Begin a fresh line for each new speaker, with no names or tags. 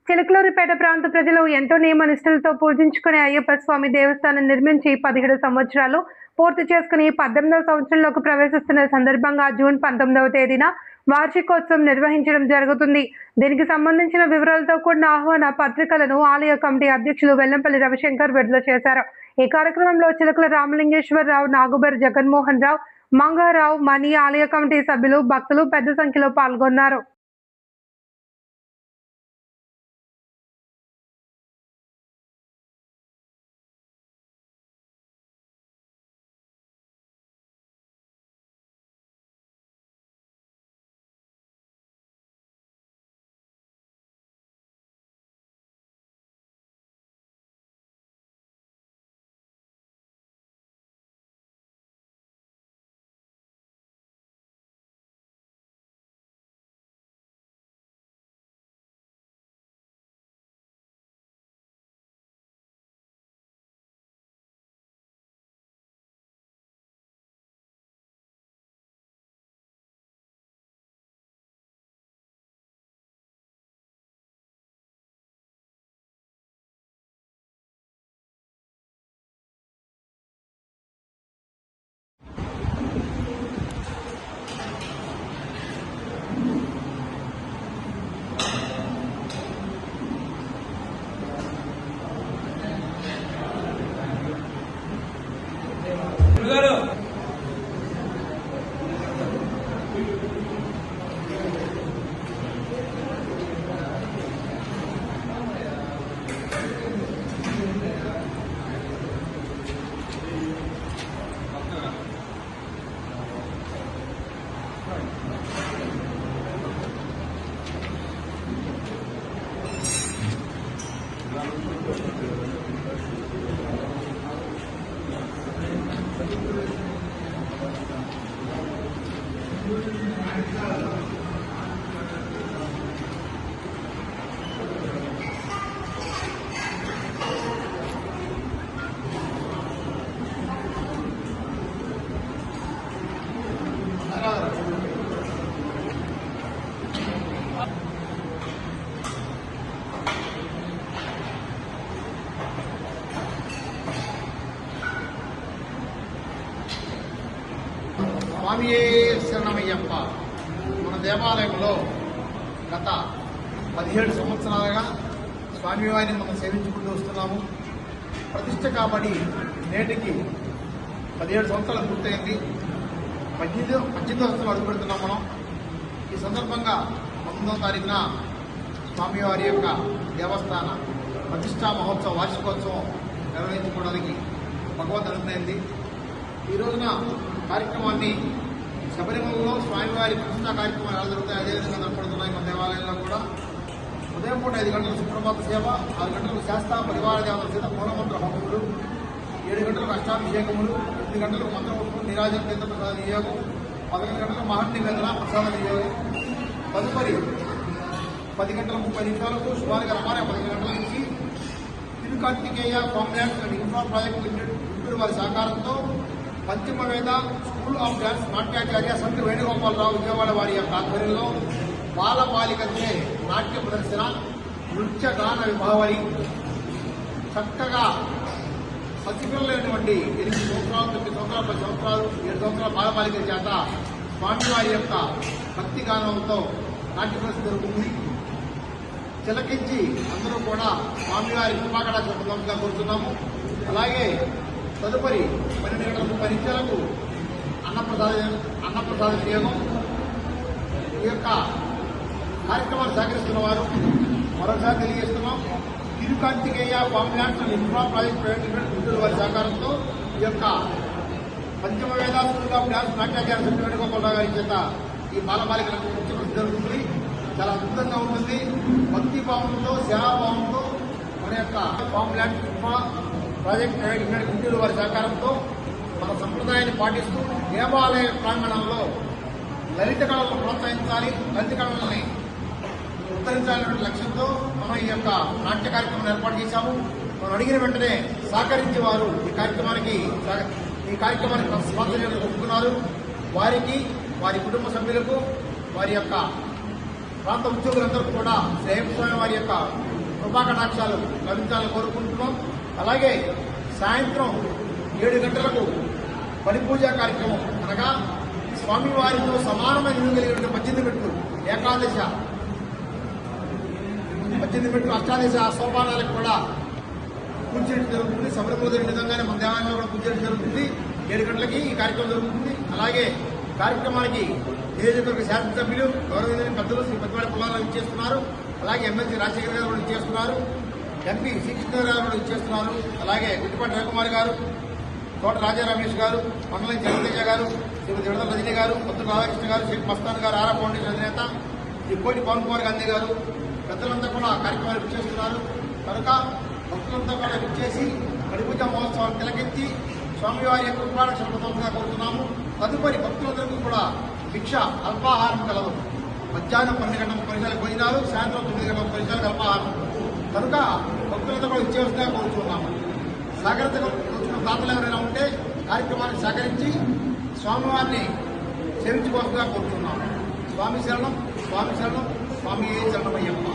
చిలకలూరిపేట ప్రాంత ప్రజలు ఎంతో నియమనిష్టలతో పూజించుకునే అయ్యప్ప స్వామి దేవస్థానం నిర్మించి 17 సంవత్సరాలు పూర్తి చేసుకుని 18వ సంవత్సరంలోకి ప్రవేశిస్తున్న సందర్భంగా జూన్ 19వ తేదీన వార్షికోత్సవం నిర్వహించడం జరుగుతుంది. దీనికి సంబంధించిన వివరాలతో కూడిన ఆహ్వాన పత్రికలను ఆలయ కమిటీ అధ్యక్షులు వెల్లంపల్లి రవిశంకర్ విడుదల చేశారు. ఈ కార్యక్రమంలో చిలకల రామలింగేశ్వరరావు, నాగుబర్ జగన్మోహన్ రావు, మంగారావు, మణి, ఆలయ కమిటీ సభ్యులు, భక్తులు పెద్ద సంఖ్యలో పాల్గొన్నారు.
స్వామియే శరణమయ్యప్ప. మన దేవాలయంలో గత 17 సంవత్సరాలుగా స్వామివారిని మనం సేవించుకుంటూ వస్తున్నాము. ప్రతిష్ట కాబట్టి నేటికి 17 సంవత్సరాలు పూర్తయింది. 18 సంవత్సరాలు అడుగుపెడుతున్నాం మనం. ఈ సందర్భంగా 19వ తారీఖున స్వామివారి యొక్క దేవస్థాన ప్రతిష్టా మహోత్సవ వార్షికోత్సవం నిర్వహించుకోవడానికి భగవంతుడు అనుకునేది. ఈ రోజున కార్యక్రమాన్ని శబరిమలలో స్వామివారి ప్రతిష్టా కార్యక్రమాలు ఎలా జరుగుతాయి అదేవిధంగా జరపడుతున్నాయి. మన దేవాలయంలో కూడా ఉదయం పూట 5 గంటలకు సుప్రభాత సేవ, 6 గంటలకు శాస్త్ర పరివార దేవతల చేత మూలమంత్ర హోమములు, 7 గంటలకు అష్టాభిషేకములు, 8 గంటలకు మంత్రపుష్పం నిరాజన తీర్థ ప్రసాద నియోగం, 11 గంటలకు మహానివేదన ప్రసాద నియోగం, తదుపరి 10 గంటల 30 నిమిషాలకు సుమారుగా రమారే 15 గంటల నుంచి Tirukarthikeya complex and infra project limited Guntur వారి సహకారంతో పంచమవేద స్కూల్ ఆఫ్ డాన్స్ నాట్యాచార్య సంత్ వేణుగోపాలరావు విజయవాడ వారి యొక్క ఆధ్వర్యంలో బాలబాలికలచే నాట్య ప్రదర్శన, నృత్య గాన విభావరి చక్కగా సచిపిల్లలైనటువంటి 8 సంవత్సరాలు, 9 సంవత్సరాలు, 10 సంవత్సరాలు, 7 సంవత్సరాల బాలబాలికల చేత స్వామివారి యొక్క భక్తి గానంతో నాట్య ప్రదర్శన జరుగుతుంది. చిలకించి అందరూ కూడా స్వామివారి కృపాకటాక్ష పొందాముగా కోరుతున్నాము. అలాగే తదుపరి 12 గంటల 30 నిమిషాలకు అన్నప్రసాద వినియోగం. ఈ యొక్క కార్యక్రమాలు సహకరిస్తున్న వారు మరోసారి తెలియజేస్తున్నాం. Tirukarthikeya complex and infra project private limited Guntur వారి సహకారంతో ఈ యొక్క పంచమవేద స్కూల్ ఆఫ్ డాన్స్ నాట్యాచార్య సంత్ వేణుగోపాలరావు గారి చేత ఈ బాలబాలికలకు నృత్యం జరుగుతుంది. చాలా అద్భుతంగా ఉంటుంది. భక్తి భావంతో, సేవాభావంతో మన యొక్క complex infra project private limited Guntur వారి సహకారంతో మన సంప్రదాయాన్ని పాటిస్తూ దేవాలయ ప్రాంగణంలో లలిత కళలను ప్రోత్సహించాలి, లలిత కళలని ఉత్తరించాలనే లక్ష్యంతో మనం ఈ యొక్క నాట్య కార్యక్రమం ఏర్పాటు చేశాము. మనం అడిగిన వెంటనే సహకరించి వారు ఈ కార్యక్రమానికి స్పాన్సర్ చేయడానికి ఒప్పుకున్నారు. వారికి, వారి కుటుంబ సభ్యులకు, వారి యొక్క ప్రాంత ఉద్యోగులందరూ కూడా శ్రీ అయ్యప్ప స్వామి వారి యొక్క కృపాకటాక్షాలు లభించాలని కోరుకుంటున్నాం. అలాగే సాయంత్రం 7 గంటలకు బలి పూజా కార్యక్రమం అనగా స్వామివారితో సమానమైన విలువ కలిగిన 18 మెట్లు ఏకాదశ 18 మెట్లు అష్టాదశ సోపానాలకు కూడా పూజ చేయడం జరుగుతుంది. శబరిమల జరిగిన విధంగానే మన దేవాలయంలో కూడా పూజ చేయడం జరుగుతుంది. 7 గంటలకి ఈ కార్యక్రమం జరుగుతుంది. అలాగే కార్యక్రమానికి నియోజకవర్గ శాసనసభ్యులు గౌరవనీయులైన పెద్దలు శ్రీ పతివాడ పుల్లారావు ఇచ్చేస్తున్నారు. అలాగే ఎమ్మెల్సీ రాజశేఖర్ గారు కూడా ఇచ్చేస్తున్నారు. ఎంపీ శ్రీకృష్ణ గారు కూడా ఇచ్చేస్తున్నారు. అలాగే గుట్టిపాటి రవికుమార్ గారు, తోట రాజా రమేష్ గారు, మండలం జగతేజ గారు, శ్రీమతి విడదల రజనీ గారు, పొత్తుల రాధాకృష్ణ గారు, షేక్ మస్తాన్ గారు, ఆరా ఫౌండేషన్ అధినేత శ్రీ కోటి పవన్ కుమార్ గాంధీ గారు పెద్దలంతా కూడా కార్యక్రమాలు ఇచ్చేస్తున్నారు. కనుక భక్తులంతా కూడా ఇచ్చేసి బలిపూజ మహోత్సవాన్ని తిలకెత్తి స్వామివారి యొక్క కృపారక్షణగా కోరుతున్నాము. తదుపరి భక్తులందరికీ కూడా భిక్ష అల్పాహారం కలదు. మధ్యాహ్నం 12 గంటల పరిసరాల భోజనాలు, సాయంత్రం 9 గంటల పరిసరాలకు అల్పాహారం. కనుక భక్తులంతా కూడా ఇచ్చేవలసిందిగా కోరుతున్నాము. సహకరించగా దాతలు ఎవరైనా ఉంటే కార్యక్రమాన్ని సహకరించి స్వామివారిని సేవించుకోవాల్సిందిగా కోరుతున్నాము. స్వామి శరణం, స్వామి శరణం, స్వామి శరణమయ్యప్ప.